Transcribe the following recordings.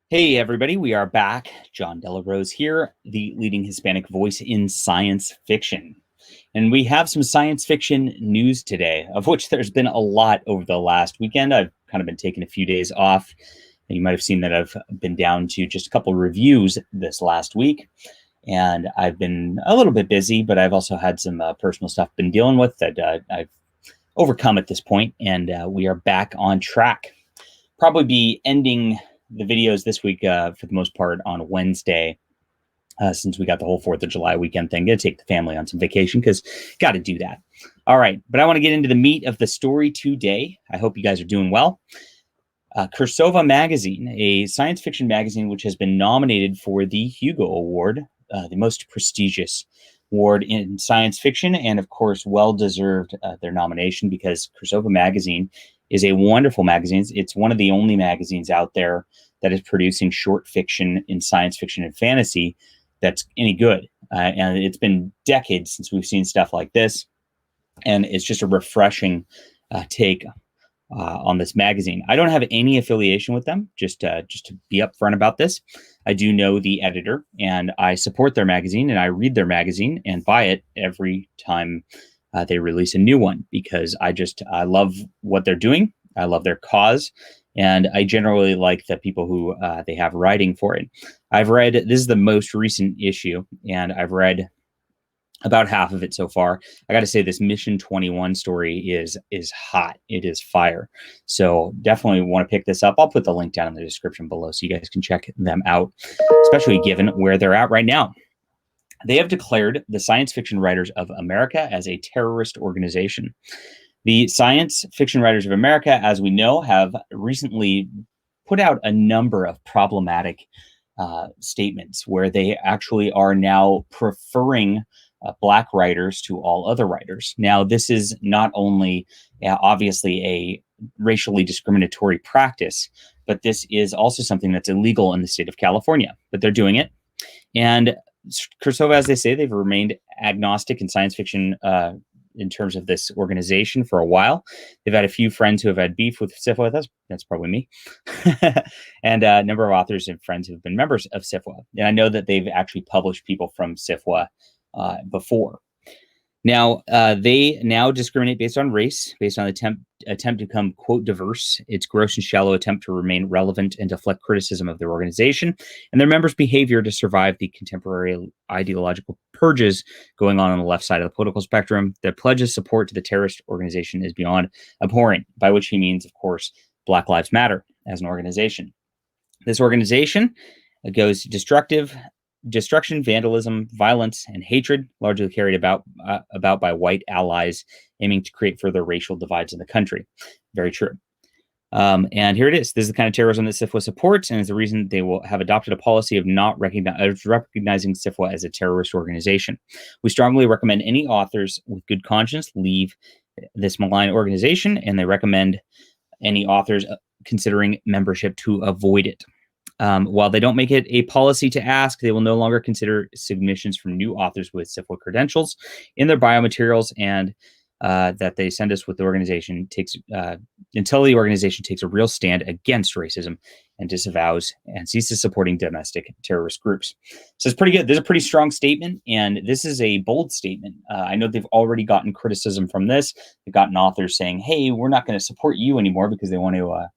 Hey, everybody, we are back. John Delarose here, the leading Hispanic voice in science fiction. And we have some science fiction news today, of which there's been a lot over the last weekend. I've kind of been taking a few days off. And you might have seen that I've been down to just a couple of reviews this last week. And I've been a little bit busy, but I've also had some personal stuff been dealing with that I've overcome at this point, and we are back on track. Probably be ending the videos this week for the most part on Wednesday, since we got the whole 4th of July weekend thing. Gonna take the family on some vacation because got to do that. All right, but I want to get into the meat of the story today. I hope you guys are doing well. Kursova Magazine, a science fiction magazine which has been nominated for the Hugo Award, the most prestigious award in science fiction, and of course, well-deserved their nomination, because Kursova Magazine is a wonderful magazine. It's one of the only magazines out there that is producing short fiction in science fiction and fantasy that's any good. And it's been decades since we've seen stuff like this. And it's just a refreshing take on this magazine. I don't have any affiliation with them, just to be upfront about this. I do know the editor, and I support their magazine, and I read their magazine and buy it every time they release a new one, because I love what they're doing. I love their cause, and I generally like the people who they have writing for it. This is the most recent issue, and I've read about half of it so far. I got to say, this Mission 21 story is hot. It is fire. So definitely want to pick this up. I'll put the link down in the description below so you guys can check them out, especially given where they're at right now. They have declared the Science Fiction Writers of America as a terrorist organization. The Science Fiction Writers of America, as we know, have recently put out a number of problematic statements where they actually are now preferring Black writers to all other writers. Now, this is not only obviously a racially discriminatory practice, but this is also something that's illegal in the state of California. But they're doing it. And Kursova, as they say, they've remained agnostic in science fiction in terms of this organization for a while. They've had a few friends who have had beef with SFWA. That's probably me. And a number of authors and friends who have been members of SFWA. And I know that they've actually published people from SFWA before. Now, they now discriminate based on race, based on attempt to become, quote, diverse. It's gross and shallow attempt to remain relevant and deflect criticism of their organization and their members' behavior to survive the contemporary ideological purges going on the left side of the political spectrum. Their pledge of support to the terrorist organization is beyond abhorrent, by which he means, of course, Black Lives Matter as an organization. This organization goes destruction, vandalism, violence, and hatred, largely carried about by white allies aiming to create further racial divides in the country. Very true. And here it is. This is the kind of terrorism that SFWA supports, and is the reason they will have adopted a policy of not recognizing SFWA as a terrorist organization. We strongly recommend any authors with good conscience leave this malign organization, and they recommend any authors considering membership to avoid it. While they don't make it a policy to ask, they will no longer consider submissions from new authors with SFWA credentials in their biomaterials, and that they send us with the organization until the organization takes a real stand against racism and disavows and ceases supporting domestic terrorist groups. So it's pretty good. There's a pretty strong statement, and this is a bold statement. I know they've already gotten criticism from this. They've gotten authors saying, hey, we're not going to support you anymore, because they want to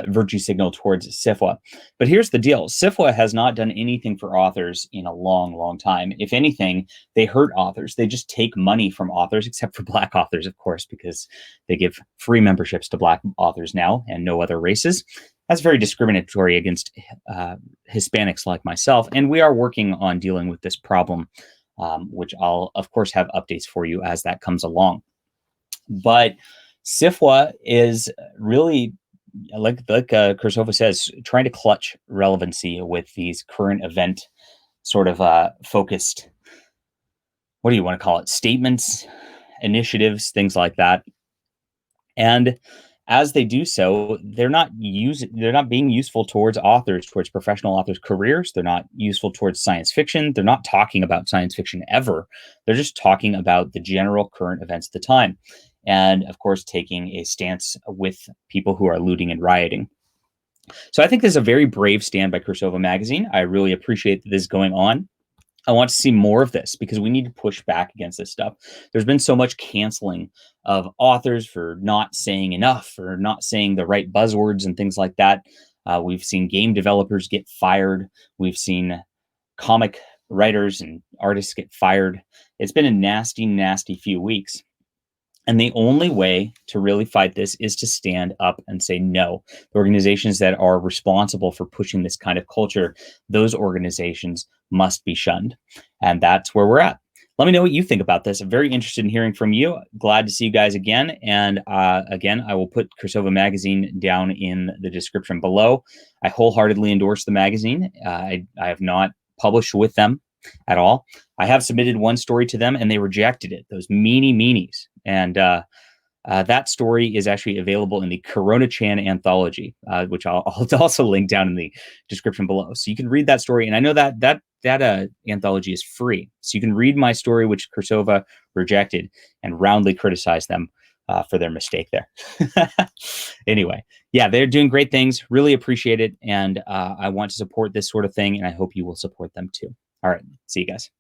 virtue signal towards SFWA. But here's the deal. SFWA has not done anything for authors in a long, long time. If anything, they hurt authors. They just take money from authors, except for Black authors, of course, because they give free memberships to Black authors now and no other races. That's very discriminatory against Hispanics like myself. And we are working on dealing with this problem, which I'll, of course, have updates for you as that comes along. But SFWA is really, like Kursova says, trying to clutch relevancy with these current event sort of focused, what do you want to call it, statements, initiatives, things like that. And as they do so, they're not being useful towards authors, towards professional authors' careers. They're not useful towards science fiction. They're not talking about science fiction ever. They're just talking about the general current events of the time. And of course, taking a stance with people who are looting and rioting. So I think this is a very brave stand by Kursova Magazine. I really appreciate that this is going on. I want to see more of this because we need to push back against this stuff. There's been so much canceling of authors for not saying enough, for not saying the right buzzwords and things like that. We've seen game developers get fired. We've seen comic writers and artists get fired. It's been a nasty, nasty few weeks. And the only way to really fight this is to stand up and say no. The organizations that are responsible for pushing this kind of culture, those organizations must be shunned. And that's where we're at. Let me know what you think about this. I'm very interested in hearing from you. Glad to see you guys again. And again, I will put Kursova Magazine down in the description below. I wholeheartedly endorse the magazine. I have not published with them at all. I have submitted one story to them and they rejected it. Those meanies. And that story is actually available in the Corona Chan anthology, which I'll also link down in the description below. So you can read that story. And I know that anthology is free. So you can read my story, which Kursova rejected, and roundly criticize them for their mistake there. Anyway, yeah, they're doing great things. Really appreciate it. And I want to support this sort of thing. And I hope you will support them too. All right. See you guys.